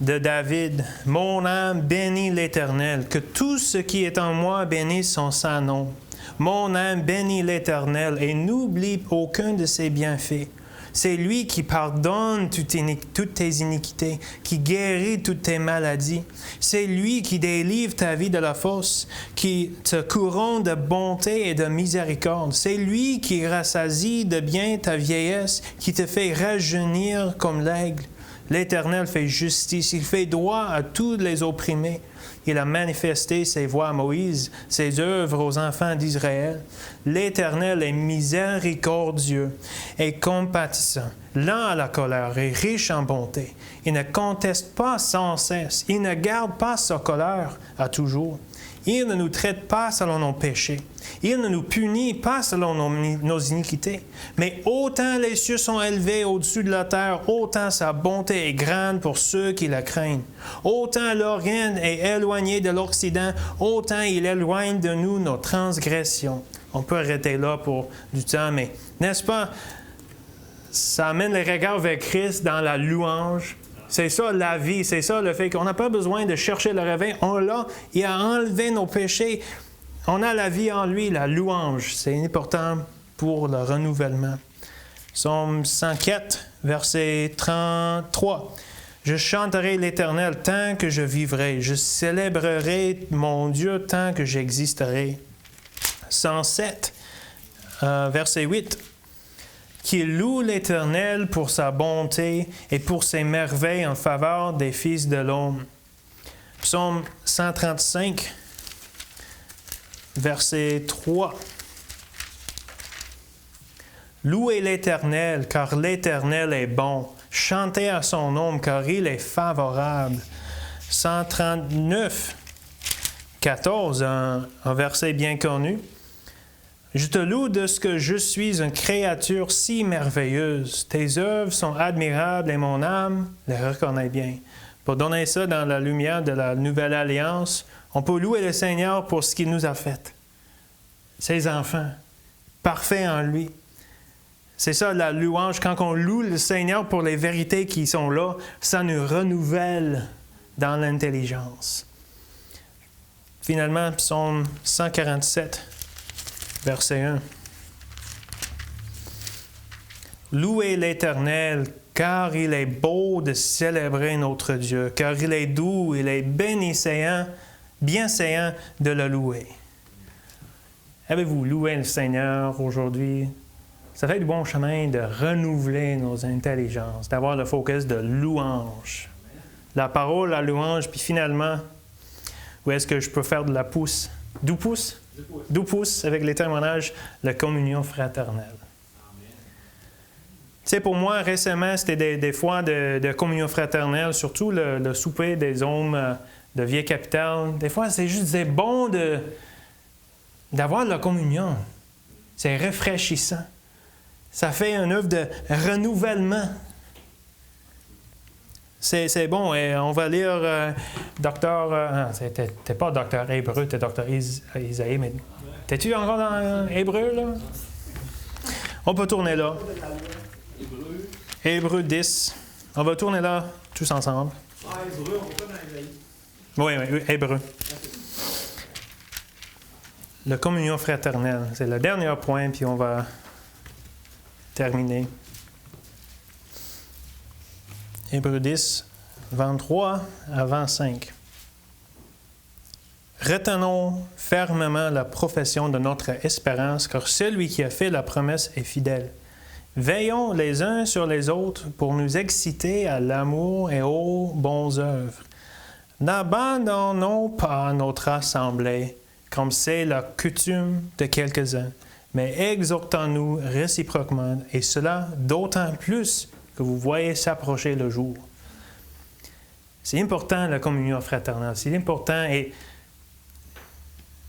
De David. « Mon âme bénit l'Éternel, que tout ce qui est en moi bénisse son saint nom. Mon âme bénit l'Éternel et n'oublie aucun de ses bienfaits. C'est lui qui pardonne toutes tes iniquités, qui guérit toutes tes maladies. C'est lui qui délivre ta vie de la fosse, qui te couronne de bonté et de miséricorde. C'est lui qui rassasie de bien ta vieillesse, qui te fait rajeunir comme l'aigle. L'Éternel fait justice, il fait droit à tous les opprimés. Il a manifesté ses voies à Moïse, ses œuvres aux enfants d'Israël. L'Éternel est miséricordieux et compatissant, lent à la colère et riche en bonté. Il ne conteste pas sans cesse, il ne garde pas sa colère à toujours. Il ne nous traite pas selon nos péchés. Il ne nous punit pas selon nos iniquités. Mais autant les cieux sont élevés au-dessus de la terre, autant sa bonté est grande pour ceux qui la craignent. Autant l'Orient est éloigné de l'Occident, autant il éloigne de nous nos transgressions. On peut arrêter là pour du temps, mais n'est-ce pas? Ça amène les regards vers Christ dans la louange. C'est ça la vie, c'est ça le fait qu'on n'a pas besoin de chercher le réveil. On l'a, il a enlevé nos péchés. On a la vie en lui, la louange. C'est important pour le renouvellement. Psaume 104, verset 33. Je chanterai l'Éternel tant que je vivrai. Je célébrerai mon Dieu tant que j'existerai. 107, verset 8. Qu'il loue l'Éternel pour sa bonté et pour ses merveilles en faveur des fils de l'homme. Psaume 135, verset 3. Louez l'Éternel, car l'Éternel est bon. Chantez à son nom, car il est favorable. 139, 14, un verset bien connu. Je te loue de ce que je suis une créature si merveilleuse. Tes œuvres sont admirables et mon âme les reconnaît bien. Pour donner ça dans la lumière de la nouvelle alliance, on peut louer le Seigneur pour ce qu'il nous a fait. Ses enfants, parfaits en lui. C'est ça la louange. Quand on loue le Seigneur pour les vérités qui sont là, ça nous renouvelle dans l'intelligence. Finalement, psaume 147. Verset 1. Louez l'Éternel, car il est beau de célébrer notre Dieu, car il est doux, il est bienséant de le louer. Avez-vous loué le Seigneur aujourd'hui? Ça fait du bon chemin de renouveler nos intelligences, d'avoir le focus de louange. La parole, la louange, puis finalement, où est-ce que je peux faire de la pouce? Du pouce? 12 pouces avec les témoignages, la communion fraternelle. Tu sais, pour moi, récemment, c'était des fois de communion fraternelle, surtout le souper des hommes de Vieille Capitale. Des fois, c'est juste bon d'avoir la communion. C'est rafraîchissant. Ça fait une œuvre de renouvellement. C'est bon. Et on va lire docteur... t'es pas docteur Hébreu, t'es docteur Isaïe, mais... T'es-tu encore dans Hébreu, là? On peut tourner là. Hébreu 10. On va tourner là, tous ensemble. Hébreu, on peut dans Isaïe. Oui, Hébreu. La communion fraternelle, c'est le dernier point, puis on va terminer. Hébreu 10, 23 à 25. Retenons fermement la profession de notre espérance, car celui qui a fait la promesse est fidèle. Veillons les uns sur les autres pour nous exciter à l'amour et aux bonnes œuvres. N'abandonnons pas notre assemblée, comme c'est la coutume de quelques-uns, mais exhortons-nous réciproquement, et cela d'autant plus que vous voyez s'approcher le jour. C'est important, la communion fraternelle. C'est important, et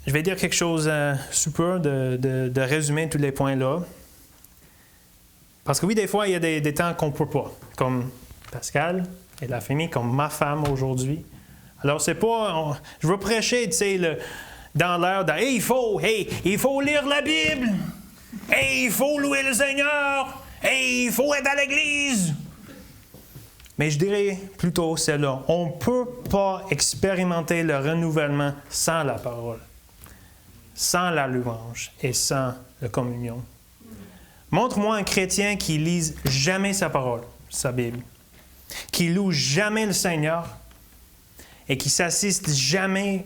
je vais dire quelque chose super de résumer tous les points là. Parce que oui, des fois, il y a des temps qu'on ne peut pas, comme Pascal et la famille, comme ma femme aujourd'hui. Alors, c'est pas... je veux prêcher, tu sais, dans l'air de « Hey, il faut lire la Bible! Hey, il faut louer le Seigneur! Hey, il faut être à l'Église! » Mais je dirais plutôt celle-là. On ne peut pas expérimenter le renouvellement sans la parole, sans la louange et sans la communion. Montre-moi un chrétien qui lise jamais sa parole, sa Bible, qui loue jamais le Seigneur et qui s'assiste jamais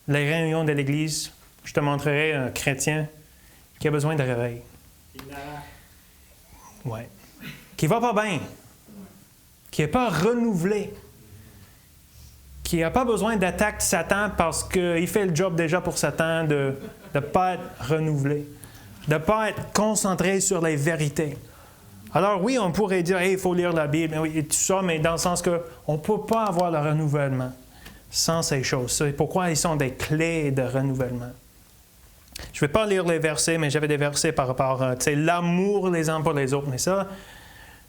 les réunions de l'Église. Je te montrerai un chrétien qui a besoin de réveil. Ouais. Qui ne va pas bien, qui n'est pas renouvelé, qui n'a pas besoin d'attaque Satan parce qu'il fait le job déjà pour Satan de ne pas être renouvelé, de ne pas être concentré sur les vérités. Alors oui, on pourrait dire, hey, il faut lire la Bible, oui, et tout ça, mais dans le sens qu'on ne peut pas avoir le renouvellement sans ces choses. C'est pourquoi ils sont des clés de renouvellement. Je ne vais pas lire les versets, mais j'avais des versets par rapport à l'amour les uns pour les autres. Mais ça,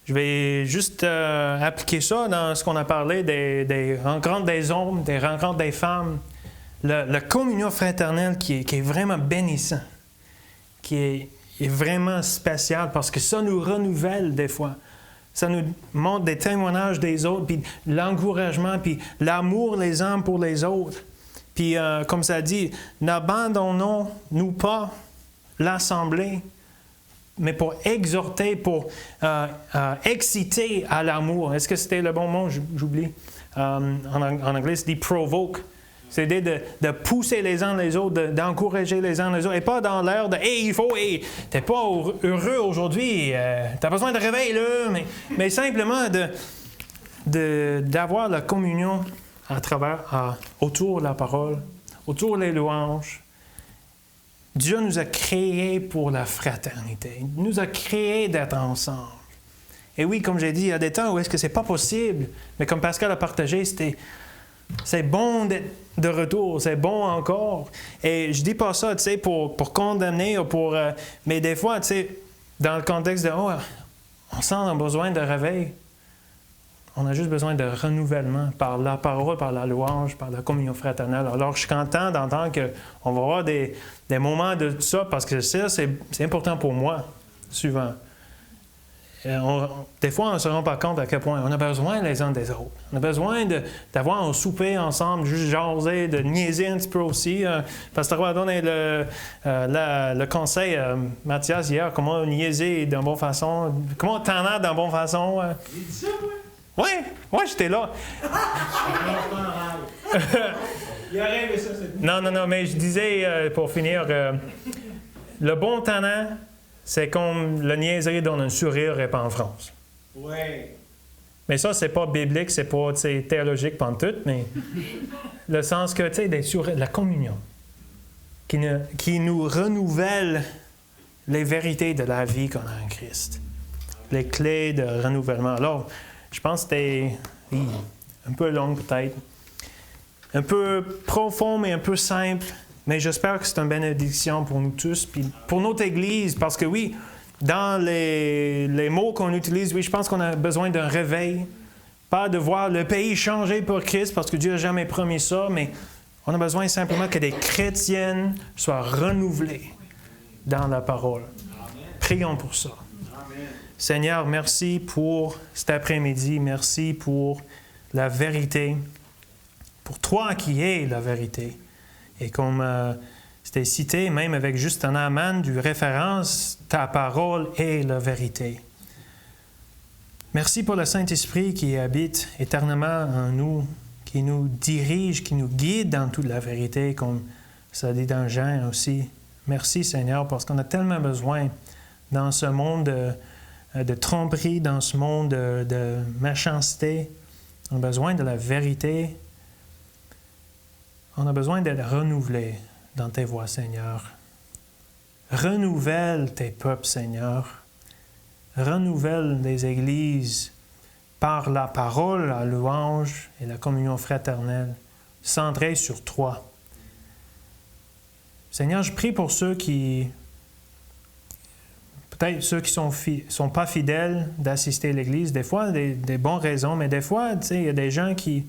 je vais juste appliquer ça dans ce qu'on a parlé des rencontres des hommes, des rencontres des femmes. La communion fraternelle qui est vraiment bénissant, qui est vraiment spécial parce que ça nous renouvelle des fois. Ça nous montre des témoignages des autres, puis l'encouragement, puis l'amour les uns pour les autres. Puis, comme ça dit, n'abandonnons-nous pas l'assemblée, mais pour exhorter, pour exciter à l'amour. Est-ce que c'était le bon mot? J'oublie. En anglais, c'est dit « provoke ». C'est l'idée de pousser les uns les autres, d'encourager les uns les autres, et pas dans l'air de « hey, t'es pas heureux aujourd'hui, t'as besoin de réveil, là », mais simplement d'avoir la communion à travers, autour de la parole, autour des louanges. Dieu nous a créés pour la fraternité. Il nous a créés d'être ensemble. Et oui, comme j'ai dit, il y a des temps où est-ce que c'est pas possible, mais comme Pascal a partagé, c'est bon d'être de retour, c'est bon encore. Et je dis pas ça, tu sais, pour condamner ou mais des fois, tu sais, dans le contexte de on sent un besoin de réveil. On a juste besoin de renouvellement par la parole, par la louange, par la communion fraternelle. Alors, je suis content d'entendre qu'on va avoir des moments de tout ça parce que ça, c'est important pour moi, souvent. Des fois, on ne se rend pas compte à quel point on a besoin les uns des autres. On a besoin d'avoir un souper ensemble, juste jaser, de niaiser un petit peu aussi. Pasteur a donné le conseil à Mathias hier, comment niaiser d'une bonne façon, comment t'en d'une bonne façon. Il dit ça, moi? Oui, j'étais là. Il a rêvé ça, c'est Non, mais je disais, pour finir, le bon tannant, c'est comme le niaiserie donne un sourire et pas en France. Oui. Mais ça, c'est pas biblique, c'est pas théologique pantoute, mais le sens que, tu sais, des sourires, la communion, qui nous renouvelle les vérités de la vie qu'on a en Christ. Les clés de renouvellement. Alors, je pense que c'était un peu long peut-être, un peu profond, mais un peu simple. Mais j'espère que c'est une bénédiction pour nous tous, puis pour notre Église, parce que oui, dans les mots qu'on utilise, oui, je pense qu'on a besoin d'un réveil, pas de voir le pays changer pour Christ, parce que Dieu n'a jamais promis ça, mais on a besoin simplement que des chrétiennes soient renouvelées dans la parole. Amen. Prions pour ça. Amen. Seigneur, merci pour cet après-midi, merci pour la vérité, pour toi qui es la vérité. Et comme c'était cité, même avec juste un amen du référence, ta parole est la vérité. Merci pour le Saint-Esprit qui habite éternellement en nous, qui nous dirige, qui nous guide dans toute la vérité, comme ça dit dans Jean aussi. Merci Seigneur, parce qu'on a tellement besoin dans ce monde de tromperie, dans ce monde de méchanceté. On a besoin de la vérité. On a besoin d'être renouvelé dans tes voies, Seigneur. Renouvelle tes peuples, Seigneur. Renouvelle les églises par la parole, la louange et la communion fraternelle, centrée sur toi. Seigneur, je prie pour ceux peut-être ceux qui ne sont pas fidèles d'assister à l'Église. Des fois, des bonnes raisons, mais des fois, tu sais, il y a des gens qui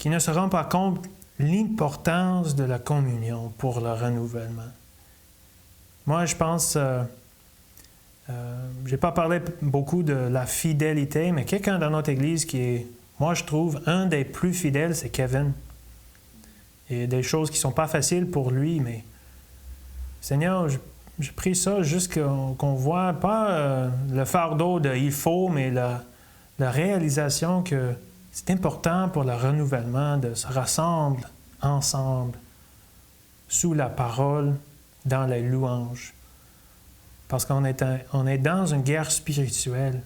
ne se rendent pas compte l'importance de la communion pour le renouvellement. Moi, je pense, je n'ai pas parlé beaucoup de la fidélité, mais quelqu'un dans notre Église qui est, moi je trouve, un des plus fidèles, c'est Kevin. Il y a des choses qui ne sont pas faciles pour lui, mais Seigneur, je prie ça juste qu'on voit pas le fardeau de « il faut », mais la réalisation que c'est important pour le renouvellement de se rassembler ensemble sous la parole, dans les louanges. Parce qu'on est dans une guerre spirituelle.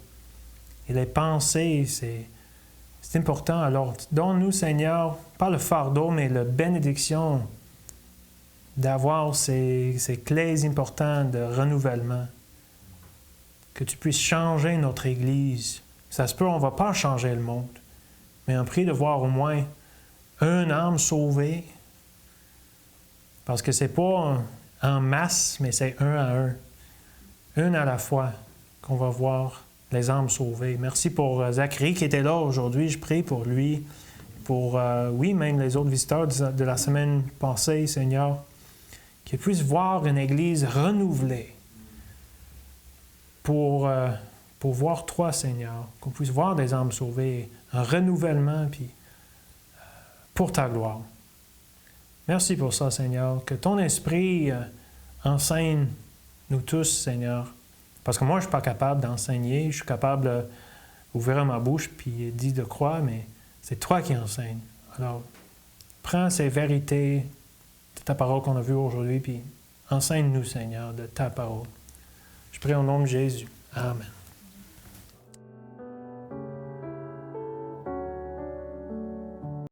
Et les pensées, c'est important. Alors, donne-nous, Seigneur, pas le fardeau, mais la bénédiction d'avoir ces clés importantes de renouvellement. Que tu puisses changer notre Église. Ça se peut, on ne va pas changer le monde. Mais on prie de voir au moins une âme sauvée. Parce que c'est pas en masse, mais c'est un à un. Une à la fois qu'on va voir les âmes sauvées. Merci pour Zachary qui était là aujourd'hui. Je prie pour lui, pour, oui, même les autres visiteurs de la semaine passée, Seigneur, qu'ils puissent voir une Église renouvelée pour voir toi, Seigneur, qu'on puisse voir des âmes sauvées, un renouvellement, puis pour ta gloire. Merci pour ça, Seigneur, que ton esprit enseigne nous tous, Seigneur. Parce que moi, je ne suis pas capable d'enseigner, je suis capable d'ouvrir ma bouche puis dire de croire, mais c'est toi qui enseignes. Alors, prends ces vérités de ta parole qu'on a vues aujourd'hui, puis enseigne-nous, Seigneur, de ta parole. Je prie au nom de Jésus. Amen.